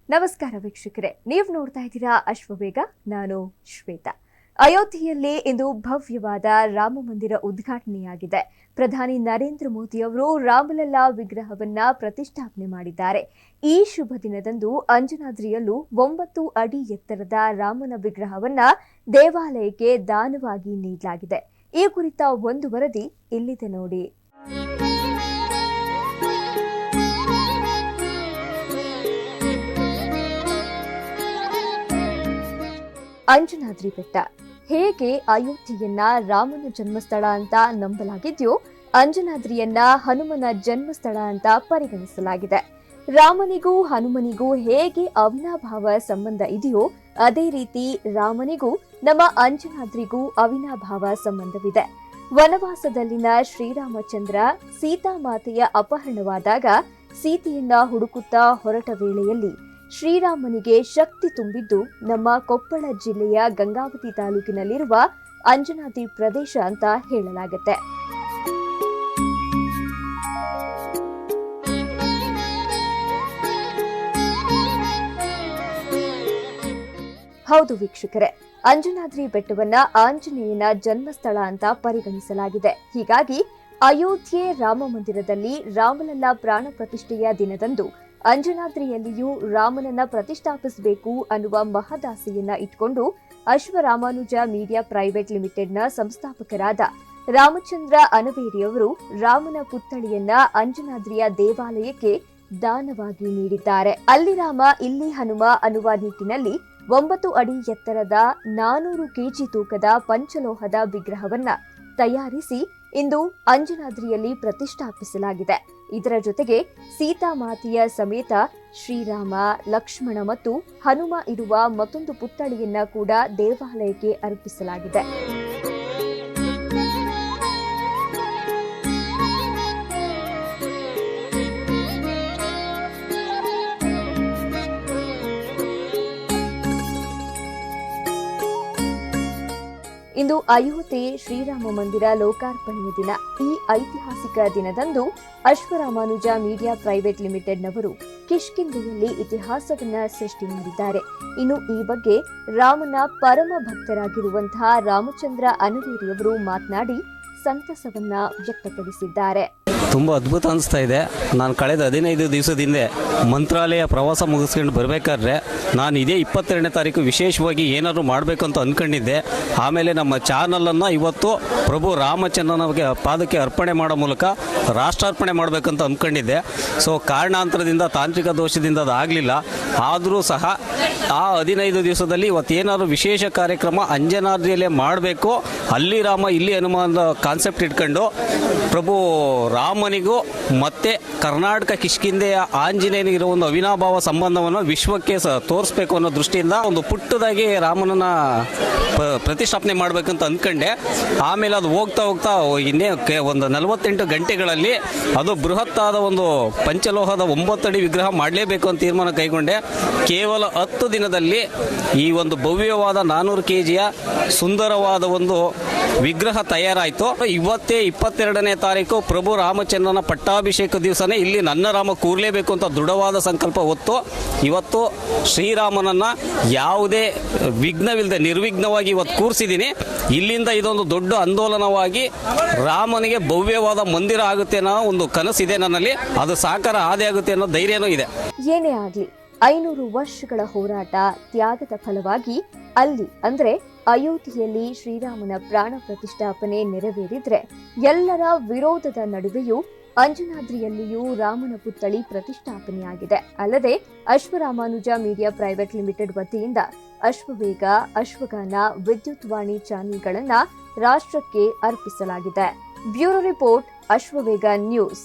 ನಮಸ್ಕಾರ ವೀಕ್ಷಕರೇ, ನೀವು ನೋಡ್ತಾ ಇದ್ದೀರಾ ಅಶ್ವವೇಗ. ನಾನು ಶ್ವೇತಾ. ಅಯೋಧ್ಯೆಯಲ್ಲಿ ಇಂದು ಭವ್ಯವಾದ ರಾಮ ಮಂದಿರ ಉದ್ಘಾಟನೆಯಾಗಿದೆ. ಪ್ರಧಾನಿ ನರೇಂದ್ರ ಮೋದಿ ಅವರು ರಾಮಲಲ್ಲಾ ವಿಗ್ರಹವನ್ನ ಪ್ರತಿಷ್ಠಾಪನೆ ಮಾಡಿದ್ದಾರೆ. ಈ ಶುಭ ದಿನದಂದು ಅಂಜನಾದ್ರಿಯಲ್ಲೂ 9 ಅಡಿ ಎತ್ತರದ ರಾಮನ ವಿಗ್ರಹವನ್ನ ದೇವಾಲಯಕ್ಕೆ ದಾನವಾಗಿ ನೀಡಲಾಗಿದೆ. ಈ ಕುರಿತ ಒಂದು ವರದಿ ಇಲ್ಲಿದೆ ನೋಡಿ. ಅಂಜನಾದ್ರಿ ಬೆಟ್ಟ ಹೇಗೆ ಅಯೋಧ್ಯೆಯನ್ನ ರಾಮನ ಜನ್ಮಸ್ಥಳ ಅಂತ ನಂಬಲಾಗಿದೆಯೋ, ಅಂಜನಾದ್ರಿಯನ್ನ ಹನುಮನ ಜನ್ಮಸ್ಥಳ ಅಂತ ಪರಿಗಣಿಸಲಾಗಿದೆ. ರಾಮನಿಗೂ ಹನುಮನಿಗೂ ಹೇಗೆ ಅವಿನಾಭಾವ ಸಂಬಂಧ ಇದೆಯೋ, ಅದೇ ರೀತಿ ರಾಮನಿಗೂ ನಮ್ಮ ಅಂಜನಾದ್ರಿಗೂ ಅವಿನಾಭಾವ ಸಂಬಂಧವಿದೆ. ವನವಾಸದಲ್ಲಿನ ಶ್ರೀರಾಮಚಂದ್ರ ಸೀತಾಮಾತೆಯ ಅಪಹರಣವಾದಾಗ ಸೀತೆಯನ್ನ ಹುಡುಕುತ್ತಾ ಹೊರಟ ವೇಳೆಯಲ್ಲಿ ಶ್ರೀರಾಮನಿಗೆ ಶಕ್ತಿ ತುಂಬಿದ್ದು ನಮ್ಮ ಕೊಪ್ಪಳ ಜಿಲ್ಲೆಯ ಗಂಗಾವತಿ ತಾಲೂಕಿನಲ್ಲಿರುವ ಅಂಜನಾದ್ರಿ ಪ್ರದೇಶ ಅಂತ ಹೇಳಲಾಗುತ್ತೆ. ಹೌದು ವೀಕ್ಷಕರೇ, ಅಂಜನಾದ್ರಿ ಬೆಟ್ಟವನ್ನ ಆಂಜನೇಯನ ಜನ್ಮಸ್ಥಳ ಅಂತ ಪರಿಗಣಿಸಲಾಗಿದೆ. ಹೀಗಾಗಿ ಅಯೋಧ್ಯೆ ರಾಮ ಮಂದಿರದಲ್ಲಿ ರಾಮಲಲ್ಲಾ ಪ್ರಾಣ ಪ್ರತಿಷ್ಠೆಯ ದಿನದಂದು ಅಂಜನಾದ್ರಿಯಲ್ಲಿಯೂ ರಾಮನನ್ನ ಪ್ರತಿಷ್ಠಾಪಿಸಬೇಕು ಅನ್ನುವ ಮಹದಾಸೆಯನ್ನ ಇಟ್ಕೊಂಡು ಅಶ್ವರಾಮಾನುಜ ಮೀಡಿಯಾ ಪ್ರೈವೇಟ್ ಲಿಮಿಟೆಡ್ನ ಸಂಸ್ಥಾಪಕರಾದ ರಾಮಚಂದ್ರ ಅನವೇರಿಯವರು ರಾಮನ ಪುತ್ಥಳಿಯನ್ನ ಅಂಜನಾದ್ರಿಯ ದೇವಾಲಯಕ್ಕೆ ದಾನವಾಗಿ ನೀಡಿದ್ದಾರೆ. ಅಲ್ಲಿ ರಾಮ ಇಲ್ಲಿ ಹನುಮ ಅನ್ನುವ ನಿಟ್ಟಿನಲ್ಲಿ 9 ಅಡಿ ಎತ್ತರದ 400 ಕೆಜಿ ತೂಕದ ಪಂಚಲೋಹದ ವಿಗ್ರಹವನ್ನ ತಯಾರಿಸಿ ಇಂದು ಅಂಜನಾದ್ರಿಯಲ್ಲಿ ಪ್ರತಿಷ್ಠಾಪಿಸಲಾಗಿದೆ. ಇದರ ಜೊತೆಗೆ ಸೀತಾಮಾತೆಯ ಸಮೇತ ಶ್ರೀರಾಮ, ಲಕ್ಷ್ಮಣ ಮತ್ತು ಹನುಮ ಇರುವ ಮತ್ತೊಂದು ಪುತ್ಥಳಿಯನ್ನ ಕೂಡ ದೇವಾಲಯಕ್ಕೆ ಅರ್ಪಿಸಲಾಗಿದೆ. ಇಂದು ಅಯೋಧ್ಯೆ ಶ್ರೀರಾಮ ಮಂದಿರ ಲೋಕಾರ್ಪಣೆಯ ದಿನ. ಈ ಐತಿಹಾಸಿಕ ದಿನದಂದು ಅಶ್ವರಾಮಾನುಜ ಮೀಡಿಯಾ ಪ್ರೈವೇಟ್ ಲಿಮಿಟೆಡ್ನವರು ಕಿಷ್ಕಿಂಧೆಯಲ್ಲಿ ಇತಿಹಾಸವನ್ನ ಸೃಷ್ಟಿ ಮಾಡಿದ್ದಾರೆ. ಇನ್ನು ಈ ಬಗ್ಗೆ ರಾಮನ ಪರಮ ಭಕ್ತರಾಗಿರುವಂತಹ ರಾಮಚಂದ್ರ ಅನವೇರಿಯವರು ಮಾತನಾಡಿ ಸಂತಸವನ್ನ ವ್ಯಕ್ತಪಡಿಸಿದ್ದಾರೆ. ತುಂಬ ಅದ್ಭುತ ಅನಿಸ್ತಾ ಇದೆ. ನಾನು ಕಳೆದ 15 ದಿವಸದಿಂದ ಮಂತ್ರಾಲಯ ಪ್ರವಾಸ ಮುಗಿಸ್ಕೊಂಡು ಬರಬೇಕಾದ್ರೆ ನಾನು ಇದೇ 22ನೇ ತಾರೀಕು ವಿಶೇಷವಾಗಿ ಏನಾದರೂ ಮಾಡಬೇಕಂತ ಅಂದ್ಕೊಂಡಿದ್ದೆ. ಆಮೇಲೆ ನಮ್ಮ ಚಾನಲನ್ನು ಇವತ್ತು ಪ್ರಭು ರಾಮಚಂದ್ರನ ಪಾದಕ್ಕೆ ಅರ್ಪಣೆ ಮಾಡೋ ಮೂಲಕ ರಾಷ್ಟ್ರಾರ್ಪಣೆ ಮಾಡಬೇಕಂತ ಅಂದ್ಕೊಂಡಿದ್ದೆ. ಸೊ ಕಾರಣಾಂತರದಿಂದ ತಾಂತ್ರಿಕ ದೋಷದಿಂದ ಅದು ಆಗಲಿಲ್ಲ. ಆದರೂ ಸಹ ಆ 15 ದಿವಸದಲ್ಲಿ ಇವತ್ತೇನಾದರೂ ವಿಶೇಷ ಕಾರ್ಯಕ್ರಮ ಅಂಜನಾದ್ರಿಯಲ್ಲೇ ಮಾಡಬೇಕು, ಅಲ್ಲಿ ರಾಮ ಇಲ್ಲಿ ಹನುಮ ಅನ್ನೋ ಕಾನ್ಸೆಪ್ಟ್ ಇಟ್ಕೊಂಡು ಪ್ರಭು ರಾಮನಿಗೂ ಮತ್ತೆ ಕರ್ನಾಟಕ ಕಿಷ್ಕಿಂಧೆಯ ಆಂಜನೇಯನಿಗಿರೋ ಒಂದು ಅವಿನಾಭಾವ ಸಂಬಂಧವನ್ನು ವಿಶ್ವಕ್ಕೆ ತೋರಿಸ್ಬೇಕು ಅನ್ನೋ ದೃಷ್ಟಿಯಿಂದ ಒಂದು ಪುಟ್ಟದಾಗಿ ರಾಮನನ್ನ ಪ್ರತಿಷ್ಠಾಪನೆ ಮಾಡಬೇಕಂತ ಅಂದ್ಕೊಂಡೆ. ಆಮೇಲೆ ಅದು ಹೋಗ್ತಾ ಹೋಗ್ತಾ ಇನ್ನೇ ಒಂದು 48 ಗಂಟೆಗಳಲ್ಲಿ ಅದು ಬೃಹತ್ತಾದ ಒಂದು ಪಂಚಲೋಹದ 9 ಅಡಿ ವಿಗ್ರಹ ಮಾಡಲೇಬೇಕು ಅಂತ ತೀರ್ಮಾನ ಕೈಗೊಂಡೆ. ಕೇವಲ 10 ದಿನದಲ್ಲಿ ಈ ಒಂದು ಭವ್ಯವಾದ 400 ಕೆಜಿಯ ಸುಂದರವಾದ ಒಂದು ವಿಗ್ರಹ ತಯಾರಾಯಿತು. ಇವತ್ತೇ 22ನೇ ತಾರೀಕು ಪ್ರಭು ರಾಮಚಂದ್ರನ ಪಟ್ಟಾಭಿಷೇಕ ದಿವಸನೇ ಇಲ್ಲಿ ನನ್ನ ರಾಮ ಕೂರ್ಲೇಬೇಕು ಅಂತ ದೃಢವಾದ ಸಂಕಲ್ಪ ಹೊತ್ತು ಇವತ್ತು ಶ್ರೀರಾಮನನ್ನ ಯಾವುದೇ ವಿಘ್ನವಿಲ್ಲದೆ ನಿರ್ವಿಘ್ನವಾಗಿ ಇವತ್ತು ಕೂರಿಸಿದ್ದೀನಿ. ಇಲ್ಲಿಂದ ಇದೊಂದು ದೊಡ್ಡ ಆಂದೋಲನವಾಗಿ ರಾಮನಿಗೆ ಭವ್ಯವಾದ ಮಂದಿರ ಆಗುತ್ತೆ ಅನ್ನೋ ಒಂದು ಕನಸಿದೆ ನನ್ನಲ್ಲಿ. ಅದು ಸಾಕಾರ ಆದೇ ಆಗುತ್ತೆ ಅನ್ನೋ ಧೈರ್ಯನೂ ಇದೆ. ಏನೇ ಆಗ್ಲಿ, 500 ವರ್ಷಗಳ ಹೋರಾಟ ತ್ಯಾಗದ ಫಲವಾಗಿ ಅಲ್ಲಿ ಅಂದ್ರೆ ಅಯೋಧ್ಯೆಯಲ್ಲಿ ಶ್ರೀರಾಮನ ಪ್ರಾಣ ಪ್ರತಿಷ್ಠಾಪನೆ ನೆರವೇರಿದ್ರೆ ಎಲ್ಲರ ವಿರೋಧದ ನಡುವೆಯೂ ಅಂಜನಾದ್ರಿಯಲ್ಲಿಯೂ ರಾಮನ ಪುತ್ಥಳಿ ಪ್ರತಿಷ್ಠಾಪನೆಯಾಗಿದೆ. ಅಲ್ಲದೆ ಅಶ್ವರಾಮಾನುಜ ಮೀಡಿಯಾ ಪ್ರೈವೇಟ್ ಲಿಮಿಟೆಡ್ ವತಿಯಿಂದ ಅಶ್ವವೇಗ, ಅಶ್ವಗಾನ, ವಿದ್ಯುತ್ ವಾಣಿ ಚಾನೆಲ್ಗಳನ್ನ ರಾಷ್ಟ್ರಕ್ಕೆ ಅರ್ಪಿಸಲಾಗಿದೆ. Bureau report, Ashwavega news.